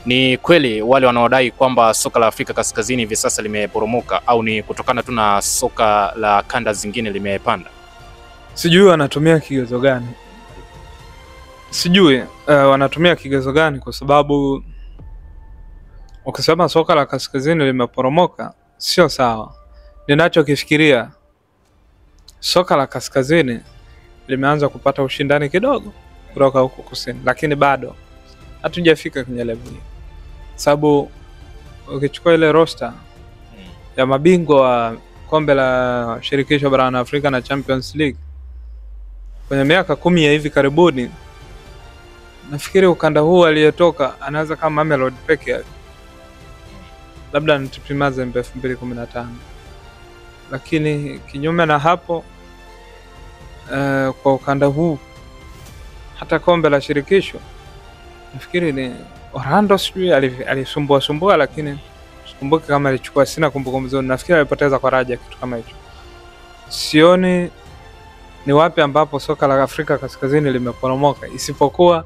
Ni kweli wale wanaodai kwamba soka la Afrika Kaskazini hivi sasa limeporomoka, au ni kutokana tu na soka la kanda zingine limepanda? Sijui wanatumia kigezo gani. Wanatumia kigezo gani, kwa sababu ukisema soka la kaskazini limeporomoka sio sawa. Ninachokifikiria, soka la kaskazini limeanza kupata ushindani kidogo kutoka huko kusini, lakini bado hatujafika kwenye level hii. Sababu ukichukua ile roster ya mabingwa wa kombe la shirikisho barani Afrika na Champions League kwenye miaka 10 ya hivi karibuni, nafikiri ukanda huu aliyetoka anaweza kama Mamelodi peke yake, labda ni TP Mazembe 2015. Lakini kinyume na hapo, kwa ukanda huu hata kombe la shirikisho nafikiri ni Orlando sijui alisumbua, lakini sikumbuki kama alichukua, sina kumbukumbu nzuri. Nafikiri alipoteza kwa Raja, kitu kama hicho. Sioni ni wapi ambapo soka la Afrika Kaskazini limeporomoka, isipokuwa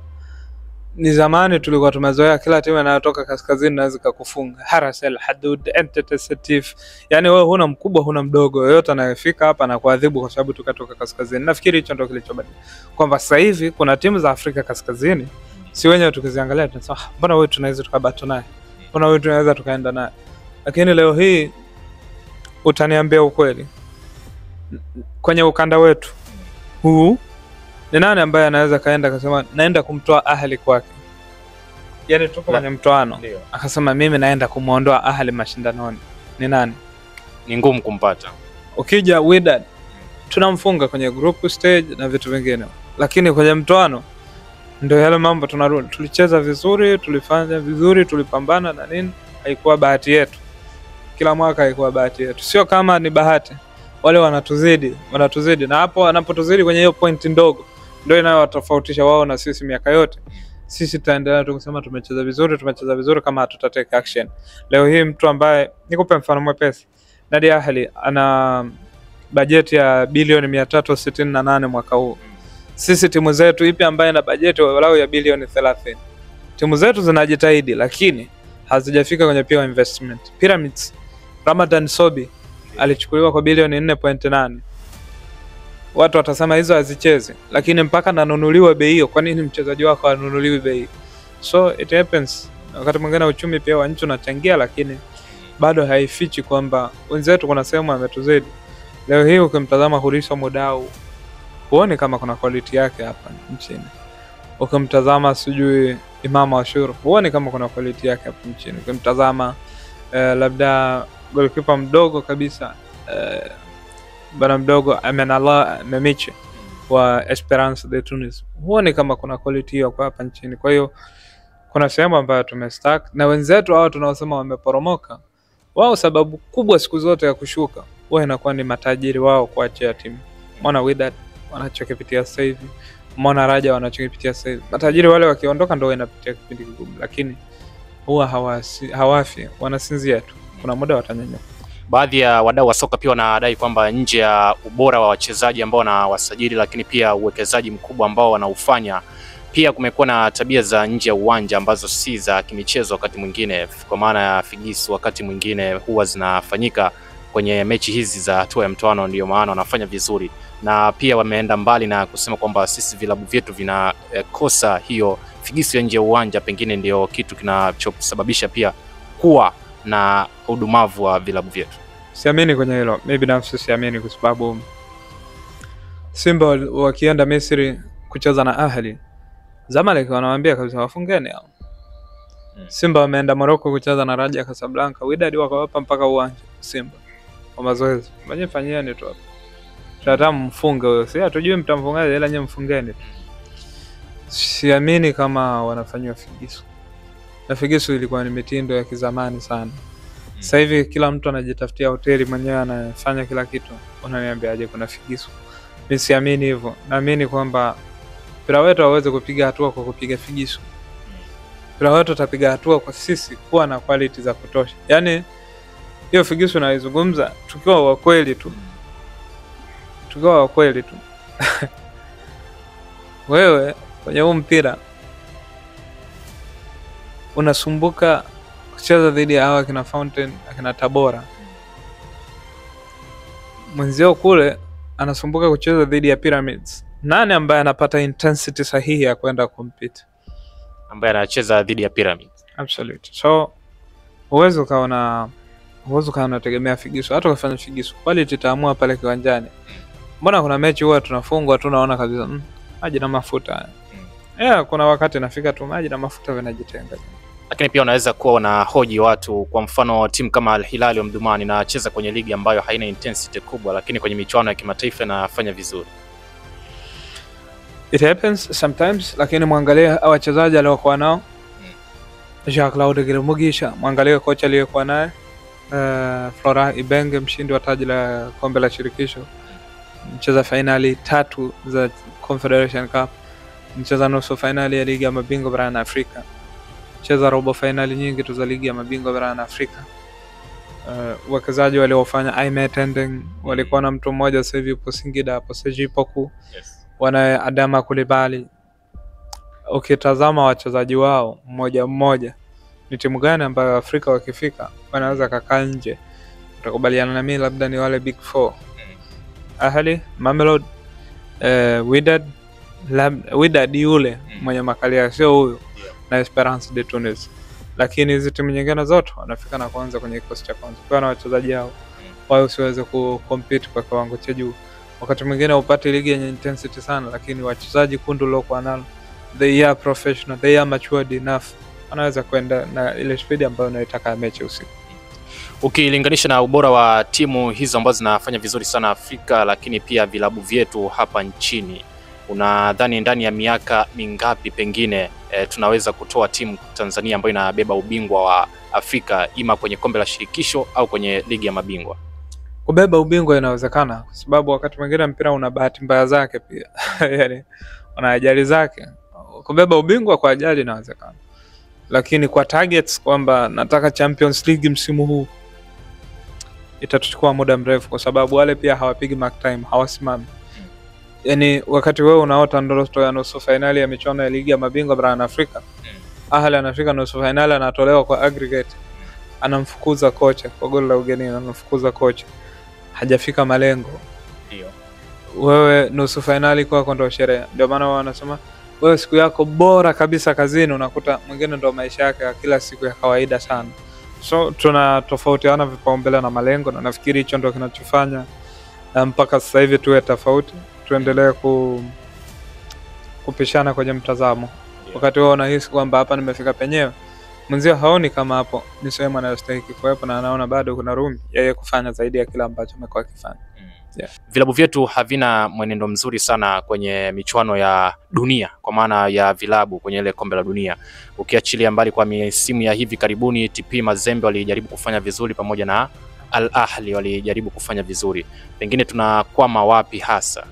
ni zamani tulikuwa tumezoea kila timu inayotoka kaskazini inaweza kukufunga. Harasel Hadud, Entity Setif. Yani wewe huna mkubwa huna mdogo, yote anayefika hapa na kuadhibu kwa sababu tukatoka kaskazini. Nafikiri hicho ndio kilichobadilika. Kwamba sasa hivi kuna timu za Afrika Kaskazini si wenyewe tukiziangalia tunasema mbona wewe tunaweza tukabatu naye, mbona wewe tunaweza tukaenda naye. Lakini leo hii utaniambia ukweli, kwenye ukanda wetu huu ni nani ambaye anaweza kaenda akasema naenda kumtoa Ahli kwake? Yaani tuko kwenye mtoano akasema mimi naenda kumuondoa Ahli mashindanoni. Ni nani? Ni ngumu kumpata. Ukija Wydad tunamfunga kwenye group stage na vitu vingine, lakini kwenye mtoano ndio yale mambo tunarudi. Tulicheza vizuri, tulifanya vizuri, tulipambana na nini, haikuwa bahati yetu. Kila mwaka haikuwa bahati yetu. Sio kama ni bahati, wale wanatuzidi na hapo wanapotuzidi kwenye hiyo point ndogo ndio inayowatofautisha wao na sisi miaka yote. Sisi tutaendelea tu kusema tumecheza vizuri kama hatutatake action. Leo hii mtu ambaye nikupe mfano mwepesi, Nadia Ahli ana bajeti ya bilioni 368 mwaka huu. Sisi timu zetu ipi ambaye ina bajeti walau ya bilioni 30? Timu zetu zinajitahidi lakini hazijafika kwenye pure investment. Pyramids, Ramadan Sobi alichukuliwa kwa bilioni 4.8. Watu watasema hizo hazichezi, lakini mpaka nanunuliwa bei hiyo, kwa nini mchezaji wako anunuliwi bei? So it happens. Wakati mwingine uchumi pia wa nchi unachangia, lakini bado haifichi kwamba wenzetu kuna sehemu ametuzidi. Leo hii ukimtazama Hulisa Mudau, huoni kama kuna quality yake hapa nchini. Ukimtazama sijui Imam Ashur, huoni kama kuna quality yake hapa nchini. Ukimtazama labda goalkeeper mdogo kabisa, bana mdogo Amenallah Memiche wa Esperance de Tunis, huoni kama kuna quality hiyo kwa hapa nchini. Kwa hiyo kuna sehemu ambayo tumestack, na wenzetu hao tunaosema wameporomoka, wao sababu kubwa siku zote ya kushuka wao inakuwa ni matajiri wao kuachia timu. Mbona Wydad wanachokipitia sasa hivi, mbona Raja wanachokipitia sasa hivi. Matajiri wale wakiondoka ndio inapitia kipindi kigumu, lakini huwa hawafi, wanasinzia tu. Kuna muda watanyanyuka. Baadhi ya wadau wa soka pia wanadai kwamba nje ya ubora wa wachezaji ambao wanawasajili, lakini pia uwekezaji mkubwa ambao wanaufanya, pia kumekuwa na tabia za nje ya uwanja ambazo si za kimichezo wakati mwingine, kwa maana ya figisu wakati mwingine huwa zinafanyika kwenye mechi hizi za hatua ya mtoano, ndio maana wanafanya vizuri. Na pia wameenda mbali na kusema kwamba sisi vilabu vyetu vinakosa hiyo figisu ya nje ya uwanja, pengine ndio kitu kinachosababisha pia kuwa na udumavu wa vilabu vyetu. Siamini kwenye hilo. Mimi binafsi siamini, kwa sababu Simba wakienda Misri kucheza na Ahli, Zamalek wanawaambia kabisa wafungeni hao. Simba wameenda Morocco kucheza na Raja Casablanca, Wydad wakawapa mpaka uwanja Simba kwa mazoezi. Mfanyeni tu hapo. Tunataka mfunge huyo. Si hatujui mtamfungaje, ila nyinyi mfungeni tu. Siamini kama wanafanywa figisu. Na figisu ilikuwa ni mitindo ya kizamani sana. Sasa hivi kila mtu anajitafutia hoteli mwenyewe, anafanya kila kitu. Unaniambiaje kuna figisu? Mimi siamini hivyo. Naamini kwamba mpira wetu hauwezi kupiga hatua kwa kupiga figisu. Mpira wetu utapiga hatua kwa sisi kuwa na quality za kutosha. Yaani hiyo figisu naizungumza tukiwa wa kweli tu. Tukiwa wa kweli tu. Wewe kwenye huu mpira unasumbuka kucheza dhidi ya hawa kina Fountain, akina Tabora. Mwenzio kule anasumbuka kucheza dhidi ya Pyramids. Nani ambaye anapata intensity sahihi ya kwenda compete? Ambaye anacheza dhidi ya Pyramids. Absolutely. So uwezo kaona unategemea figisu. Hata ukifanya figisu, quality itaamua pale kiwanjani. Mbona kuna mechi huwa tunafungwa tunaona kabisa maji na mafuta. Kuna wakati nafika tu maji na mafuta vinajitenga. Lakini pia unaweza kuwa unahoji watu, kwa mfano timu kama Al Hilal Omdurman inacheza kwenye ligi ambayo haina intensity kubwa, lakini kwenye michuano ya kimataifa inafanya vizuri. It happens sometimes, lakini muangalie wachezaji aliokuwa nao. Jean-Claude Giremugisha, muangalie kocha aliyekuwa naye. Flora Ibenge, mshindi wa taji la kombe la shirikisho. Mcheza finali 3 za Confederation Cup. Mcheza nusu finali ya ligi ya mabingwa barani Afrika. Mcheza robo finali nyingi tu za ligi ya mabingwa barani Afrika. Wachezaji waliofanya Aimet Ending walikuwa na mtu mmoja sasa hivi yupo Singida hapo, Seji Poku. Wana Adama Kulibali. Ukitazama wachezaji wao mmoja, ni timu gani ambayo Afrika wakifika wanaweza kakaa nje? Utakubaliana na mimi labda ni wale Big 4. Ahli, Mamelodi, Wydad yule mwenye makalia sio huyo, na Esperance de Tunis. Lakini hizi timu nyingine zote wanafika na kwanza kwenye kikosi cha kwanza. Kwa na wachezaji hao wao usiweze kucompete kwa kiwango cha juu. Wakati mwingine upate ligi yenye intensity sana, lakini wachezaji kundi lokuwa nalo, they are professional, they are matured enough, wanaweza kwenda na ile speed ambayo unaitaka mechi usiku. Ukilinganisha na ubora wa timu hizo ambazo zinafanya vizuri sana Afrika, lakini pia vilabu vyetu hapa nchini, unadhani ndani ya miaka mingapi pengine tunaweza kutoa timu Tanzania ambayo inabeba ubingwa wa Afrika, ima kwenye kombe la shirikisho au kwenye ligi ya mabingwa? Kubeba ubingwa inawezekana, kwa sababu wakati mwingine mpira una bahati mbaya zake pia. Yani una ajali zake. Kubeba ubingwa kwa ajali inawezekana. Lakini kwa targets kwamba nataka Champions League msimu huu, itachukua muda mrefu, kwa sababu wale pia hawapigi mark time, hawasimami. Yani wakati wewe unaota ndoto ya nusu finali ya michuano ya ligi ya mabingwa barani Afrika, Ahli anafika nusu finali anatolewa kwa aggregate, anamfukuza kocha kwa goli la ugenini, anamfukuza kocha, hajafika malengo. Ndio wewe nusu finali kwako ndio sherehe. Ndio maana wanasema wewe siku yako bora kabisa kazini, unakuta mwingine ndio maisha yake ya kila siku ya kawaida sana. So tunatofautiana vipaumbele na malengo, na nafikiri hicho ndio kinachofanya mpaka sasa hivi tuwe tofauti, tuendelee kupishana kwenye mtazamo. Wakati wao unahisi kwamba hapa nimefika penyewe, mwenzio haoni kama hapo ni sehemu anayostahili kuwepo, na anaona bado kuna room yeye kufanya zaidi ya kila ambacho amekuwa akifanya. Vilabu vyetu havina mwenendo mzuri sana kwenye michuano ya dunia, kwa maana ya vilabu kwenye ile kombe la dunia. Ukiachilia mbali kwa misimu ya hivi karibuni, TP Mazembe walijaribu kufanya vizuri pamoja na Al Ahli walijaribu kufanya vizuri. Pengine tunakwama wapi hasa?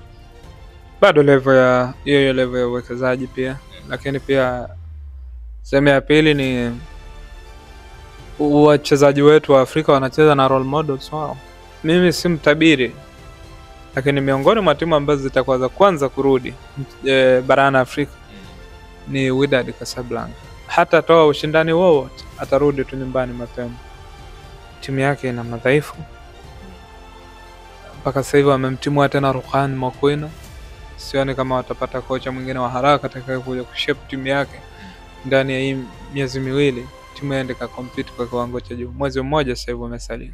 Bado level ya hiyo level ya uwekezaji pia, lakini pia sehemu ya pili ni wachezaji wetu wa Afrika wanacheza na role models wao. Mimi si mtabiri, lakini miongoni mwa timu ambazo zitakuwa za kwanza kurudi barani Afrika ni Wydad Casablanca. Hata toa ushindani wowote atarudi tu nyumbani mapema. Timu yake ina madhaifu. Mpaka sasa hivi wamemtimua tena Rukhan Mokwena. Sioni kama watapata kocha mwingine wa haraka atakaye kushape timu yake ndani ya hii miezi miwili, timu iende ka compete kwa kiwango cha juu. Mwezi mmoja sasa hivi umesalia.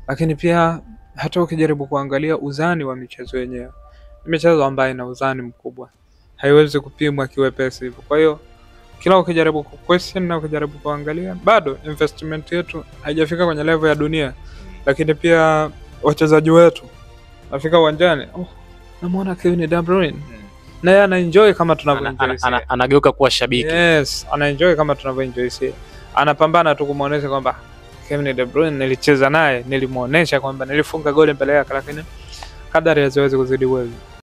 Lakini pia hata ukijaribu kuangalia uzani wa michezo yenyewe, michezo ambayo ina uzani mkubwa haiwezi kupimwa kiwepesi hivyo. Kwa hiyo kila ukijaribu question na ukijaribu kuangalia, bado investment yetu haijafika kwenye level ya dunia. Lakini pia wachezaji wetu nafika uwanjani, namuona Kevin De Bruyne na yeye anaenjoy kama tunavyoenjoy sisi. Anageuka kuwa shabiki. Yes, anaenjoy kama tunavyoenjoy sisi. Anapambana tu kumuonesha kwamba Kevin De Bruyne nilicheza naye, nilimuonesha kwamba nilifunga goli mbele yake, lakini kadari haziwezi kuzidi wewe.